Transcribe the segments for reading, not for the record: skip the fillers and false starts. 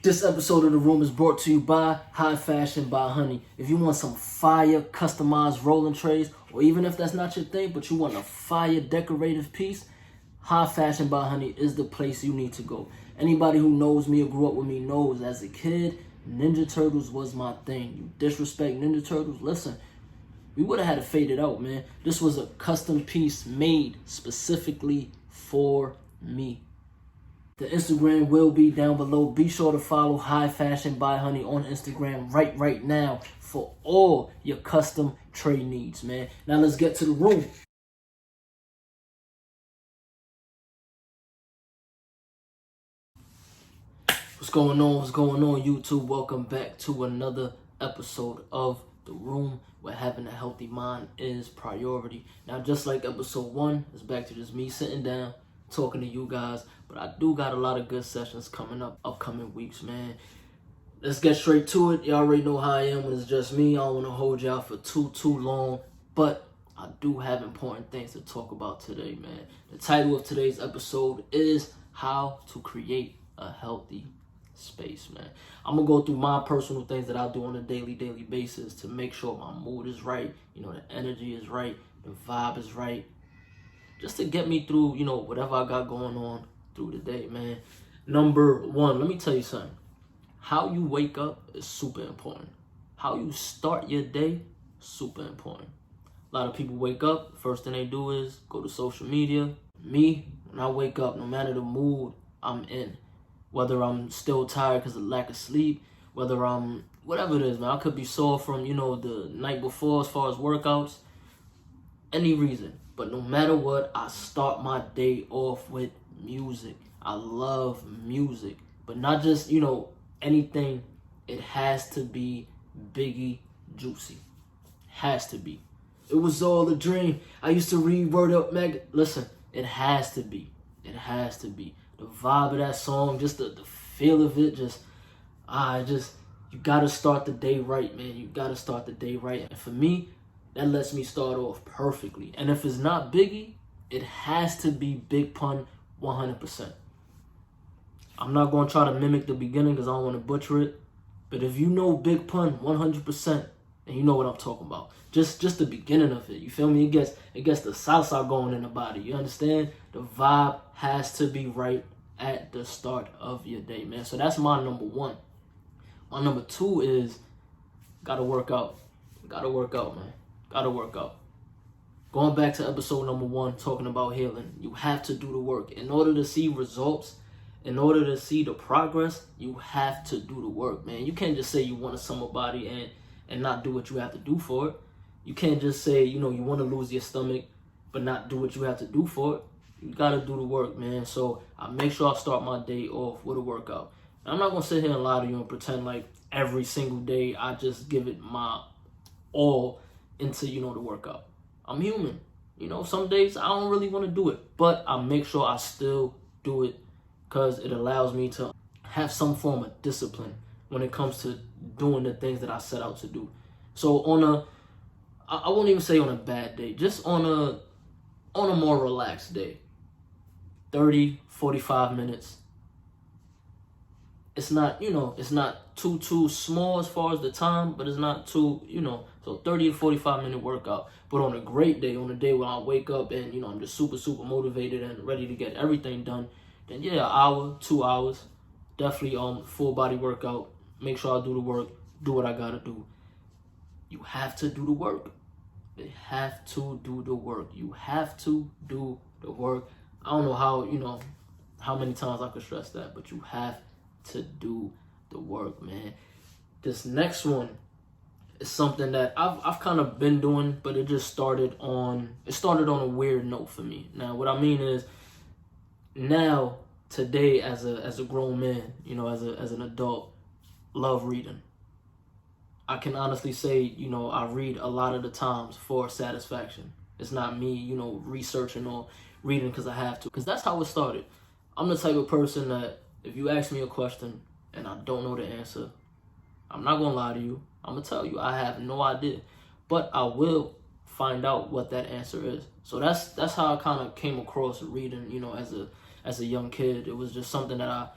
This episode of The Room is brought to you by High Fashion by Honey. If you want some fire customized rolling trays, or even if that's not your thing, but you want a fire decorative piece, High Fashion by Honey is the place you need to go. Anybody who knows me or grew up with me knows as a kid, Ninja Turtles was my thing. You disrespect Ninja Turtles, listen, we would have had to fade it out, man. This was a custom piece made specifically for me. The Instagram will be down below. Be sure to follow High Fashion by Honey on Instagram right now for all your custom tray needs, man. Now let's get to the room. What's going on? What's going on, YouTube? Welcome back to another episode of The Room, where having a healthy mind is priority. Now, just like episode 1, it's back to just me sitting down, talking to you guys. But I do got a lot of good sessions coming up, upcoming weeks, man. Let's get straight to it. Y'all already know how I am when it's just me. I don't want to hold y'all for too long. But I do have important things to talk about today, man. The title of today's episode is How to Create a Healthy Space, man. I'm going to go through my personal things that I do on a daily basis to make sure my mood is right, the energy is right, the vibe is right, just to get me through, whatever I got going on through the day, man. Number 1, let me tell you something. How you wake up is super important. How you start your day, super important. A lot of people wake up, first thing they do is go to social media. Me, when I wake up, no matter the mood I'm in, whether I'm still tired because of lack of sleep, whether I'm, whatever it is, man, I could be sore from, the night before as far as workouts, any reason. But no matter what, I start my day off with music. I love music, but not just, anything. It has to be Biggie Juicy. Has to be. It was all a dream. I used to read Word Up Mag. Listen, it has to be. It has to be. The vibe of that song, just the feel of it, you gotta start the day right, man. You gotta start the day right. And for me, that lets me start off perfectly. And if it's not Biggie, it has to be Big Pun 100%. I'm not going to try to mimic the beginning because I don't want to butcher it. But if you know Big Pun 100%, and you know what I'm talking about, just the beginning of it, you feel me? It gets the salsa going in the body. You understand? The vibe has to be right at the start of your day, man. So that's my number 1. My number 2 is gotta work out. Gotta work out, man. Gotta work out. Going back to episode number 1, talking about healing, you have to do the work. In order to see results, in order to see the progress, you have to do the work, man. You can't just say you want a summer body and not do what you have to do for it. You can't just say, you want to lose your stomach, but not do what you have to do for it. You got to do the work, man. So I make sure I start my day off with a workout. Now, I'm not going to sit here and lie to you and pretend like every single day I just give it my all into, the workout. I'm human. Some days I don't really want to do it, but I make sure I still do it because it allows me to have some form of discipline when it comes to doing the things that I set out to do. So I won't even say on a bad day, just on a more relaxed day, 30, 45 minutes. It's not, it's not too small as far as the time, but it's not too, so 30 to 45 minute workout. But on a great day, on a day when I wake up and, I'm just super motivated and ready to get everything done, then yeah, an hour, 2 hours, definitely full body workout. Make sure I do the work, do what I gotta do. You have to do the work. They have to do the work. You have to do the work. I don't know how many times I could stress that, but you have to do the work, man. This next one is something that I've kind of been doing, but it started on a weird note for me. Now, what I mean is, now today as a grown man, as an adult, love reading. I can honestly say, I read a lot of the times for satisfaction. It's not me, researching or reading because I have to, because that's how it started. I'm the type of person that if you ask me a question and I don't know the answer, I'm not going to lie to you. I'm going to tell you I have no idea. But I will find out what that answer is. So that's how I kind of came across reading, as a young kid. It was just something that I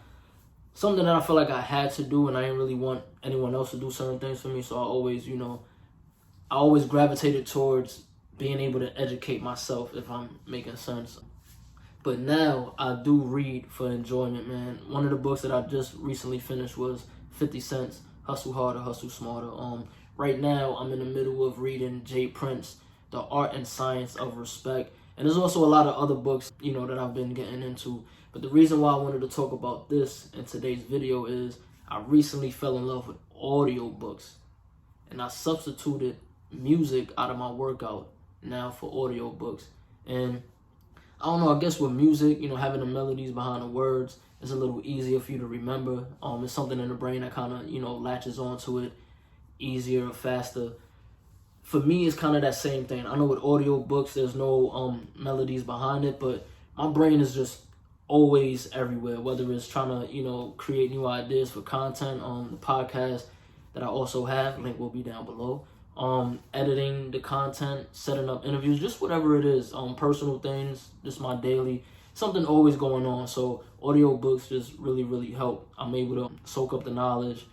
something that I feel like I had to do, and I didn't really want anyone else to do certain things for me. So I always, I always gravitated towards being able to educate myself, if I'm making sense. But now I do read for enjoyment, man. One of the books that I just recently finished was 50 Cent's Hustle Harder, Hustle Smarter. Right now I'm in the middle of reading Jay Prince, The Art and Science of Respect. And there's also a lot of other books, that I've been getting into. But the reason why I wanted to talk about this in today's video is I recently fell in love with audiobooks. And I substituted music out of my workout now for audiobooks. And I don't know, I guess with music, having the melodies behind the words is a little easier for you to remember. It's something in the brain that kind of, latches onto it easier, faster. For me, it's kind of that same thing. I know with audiobooks, there's no melodies behind it, but my brain is just always everywhere, whether it's trying to, create new ideas for content on the podcast that I also have, link will be down below. Editing the content, setting up interviews, just whatever it is, personal things, just my daily, something always going on. So audiobooks just really, really help. I'm able to soak up the knowledge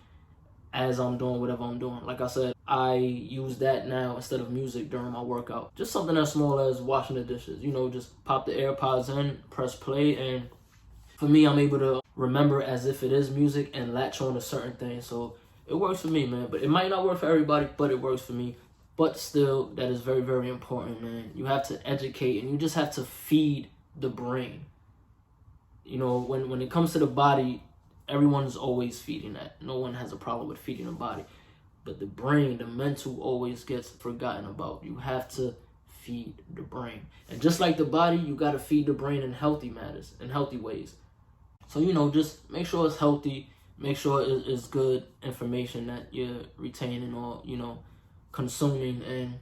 as I'm doing whatever I'm doing. Like I said, I use that now instead of music during my workout. Just something as small as washing the dishes, just pop the AirPods in, press play, and for me, I'm able to remember as if it is music and latch on to certain things. So it works for me, man. But it might not work for everybody, but it works for me. But still, that is very, very important, man. You have to educate, and you just have to feed the brain. When it comes to the body, everyone's always feeding that. No one has a problem with feeding the body. But the brain, the mental, always gets forgotten about. You have to feed the brain. And just like the body, you got to feed the brain in healthy matters, in healthy ways. So, just make sure it's healthy. Make sure it's good information that you're retaining or, consuming. And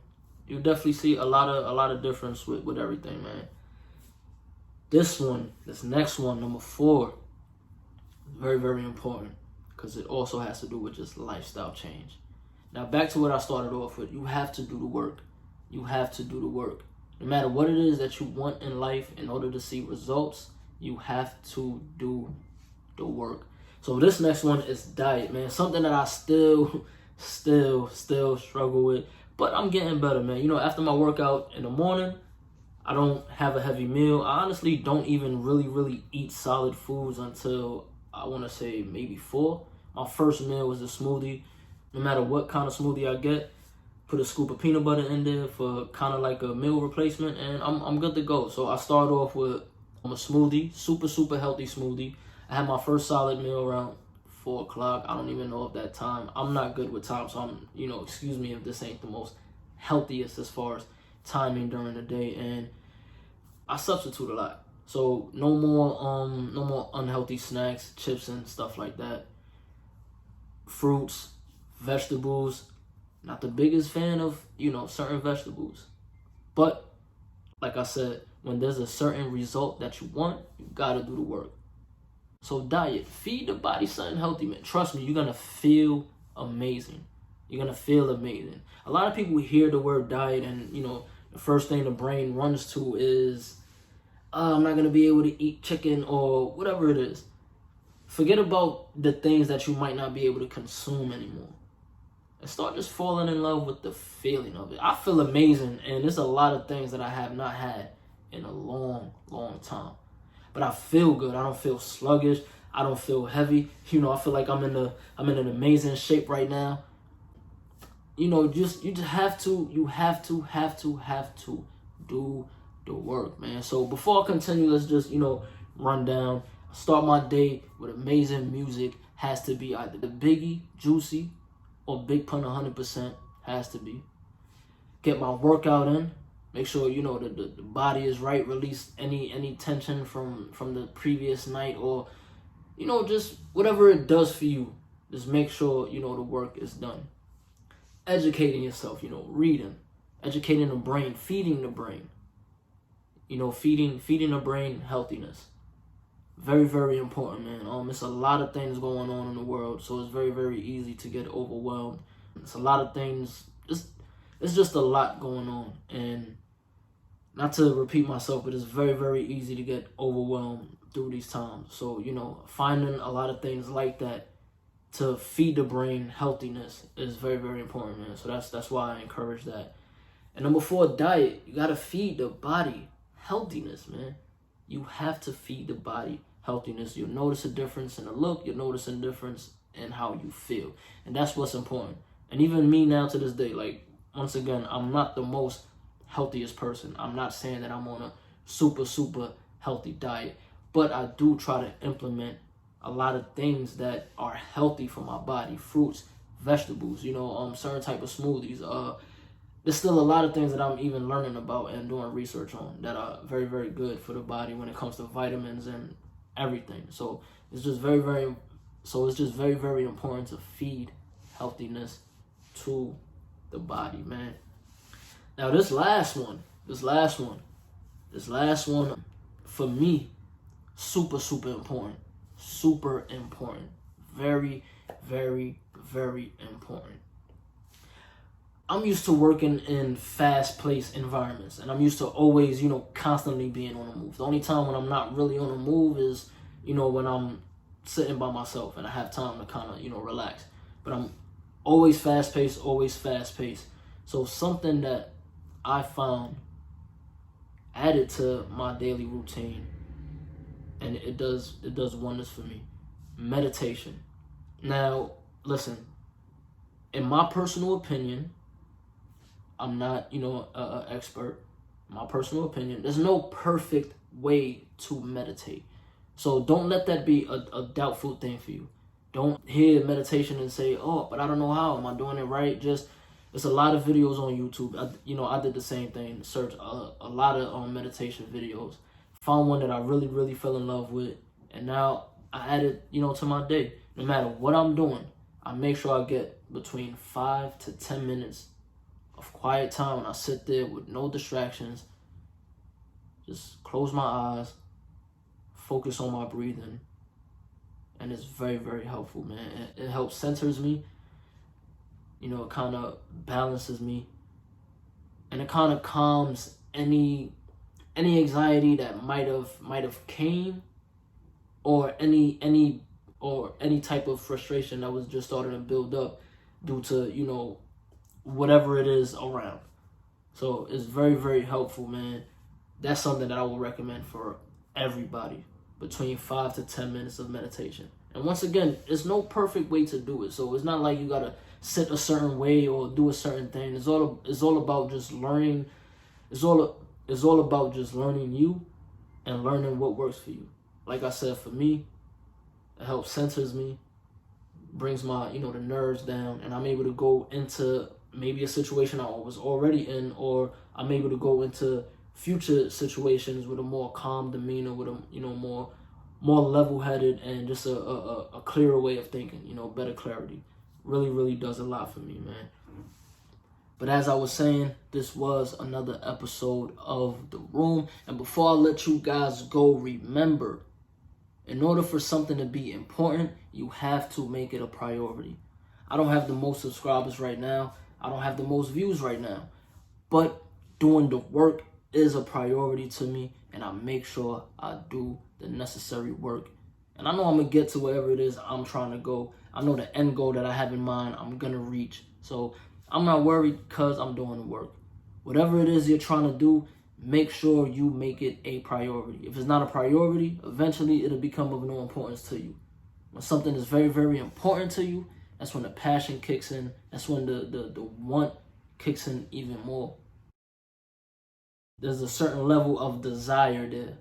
you'll definitely see a lot of difference with everything, man. This next one, number 4, very, very important because it also has to do with just lifestyle change. Now, back to what I started off with. You have to do the work. You have to do the work. No matter what it is that you want in life, in order to see results, you have to do the work. So this next one is diet, man. Something that I still struggle with, but I'm getting better, man. After my workout in the morning, I don't have a heavy meal. I honestly don't even really eat solid foods until I want to say maybe 4. My first meal was a smoothie. No matter what kind of smoothie I get, put a scoop of peanut butter in there for kind of like a meal replacement, and I'm good to go. So I start off with a smoothie, super healthy smoothie. I had my first solid meal around 4 o'clock. I don't even know if that time. I'm not good with time, so I'm, excuse me if this ain't the most healthiest as far as timing during the day. And I substitute a lot. So no more unhealthy snacks, chips and stuff like that. Fruits, vegetables. Not the biggest fan of, certain vegetables. But like I said, when there's a certain result that you want, you gotta do the work. So diet, feed the body something healthy, man. Trust me, you're gonna feel amazing. You're gonna feel amazing. A lot of people hear the word diet and, the first thing the brain runs to is, I'm not gonna be able to eat chicken or whatever it is. Forget about the things that you might not be able to consume anymore. And start just falling in love with the feeling of it. I feel amazing, and there's a lot of things that I have not had in a long time. But I feel good. I don't feel sluggish. I don't feel heavy. I feel like I'm in an amazing shape right now. You just have to do the work, man. So before I continue, let's just, run down. Start my day with amazing music. Has to be either the Biggie, Juicy, or Big Pun 100%. Has to be. Get my workout in. Make sure, the body is right. Release any tension from the previous night or, just whatever it does for you. Just make sure, the work is done. Educating yourself, reading. Educating the brain. Feeding the brain. Feeding the brain healthiness. Very, very important, man. It's a lot of things going on in the world, so it's very, very easy to get overwhelmed. It's a lot of things. It's just a lot going on, and not to repeat myself, but it's very, very easy to get overwhelmed through these times. So, finding a lot of things like that to feed the brain healthiness is very, very important, man. So that's why I encourage that. And number 4, diet. You gotta feed the body healthiness, man. You have to feed the body healthiness. You'll notice a difference in the look. You'll notice a difference in how you feel. And that's what's important. And even me now to this day, like, once again, I'm not the most healthiest person. I'm not saying that I'm on a super, super healthy diet. But I do try to implement a lot of things that are healthy for my body. Fruits, vegetables, certain type of smoothies. There's still a lot of things that I'm even learning about and doing research on that are very, very good for the body when it comes to vitamins and everything. So it's just very, very important to feed healthiness to the body, man. Now this last one for me, super, super important. Super important. Very, very, very important. I'm used to working in fast-paced environments, and I'm used to always, constantly being on the move. The only time when I'm not really on the move is, when I'm sitting by myself and I have time to kind of, relax. But I'm always fast-paced. So something that I found added to my daily routine, and it does wonders for me. Meditation. Now, listen, in my personal opinion, I'm not, an expert. My personal opinion, there's no perfect way to meditate. So don't let that be a doubtful thing for you. Don't hear meditation and say, oh, but I don't know how. Am I doing it right? There's a lot of videos on YouTube. I did the same thing. Search a lot of meditation videos. Found one that I really, really fell in love with. And now I add it, to my day. No matter what I'm doing, I make sure I get between 5 to 10 minutes of quiet time when I sit there with no distractions. Just close my eyes, focus on my breathing. And it's very, very helpful, man. It helps centers me. It kind of balances me. And it kind of calms any anxiety that might have came, or any type of frustration that was just starting to build up due to whatever it is around. So it's very, very helpful, man. That's something that I would recommend for everybody, between 5 to 10 minutes of meditation. And once again, there's no perfect way to do it. So it's not like you gotta sit a certain way or do a certain thing. It's all about just learning. It's all about just learning you and learning what works for you. Like I said, for me, it helps centers me, brings my, the nerves down, and I'm able to go into maybe a situation I was already in, or I'm able to go into future situations with a more calm demeanor, with a, more level-headed and just a clearer way of thinking, better clarity. Really, really does a lot for me, man. But as I was saying, this was another episode of The Room. And before I let you guys go, remember, in order for something to be important, you have to make it a priority. I don't have the most subscribers right now. I don't have the most views right now. But doing the work is a priority to me, and I make sure I do the necessary work. And I know I'm going to get to wherever it is I'm trying to go. I know the end goal that I have in mind, I'm going to reach. So I'm not worried because I'm doing the work. Whatever it is you're trying to do, make sure you make it a priority. If it's not a priority, eventually it'll become of no importance to you. When something is very, very important to you, that's when the passion kicks in. That's when the want kicks in even more. There's a certain level of desire there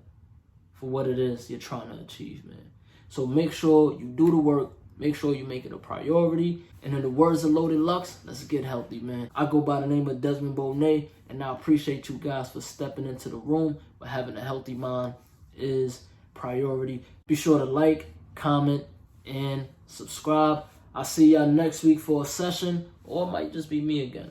for what it is you're trying to achieve, man. So make sure you do the work. Make sure you make it a priority. And in the words of Loaded Lux, let's get healthy, man. I go by the name of Desmond Bonet, and I appreciate you guys for stepping into the room. But having a healthy mind is priority. Be sure to like, comment, and subscribe. I'll see y'all next week for a session, or it might just be me again.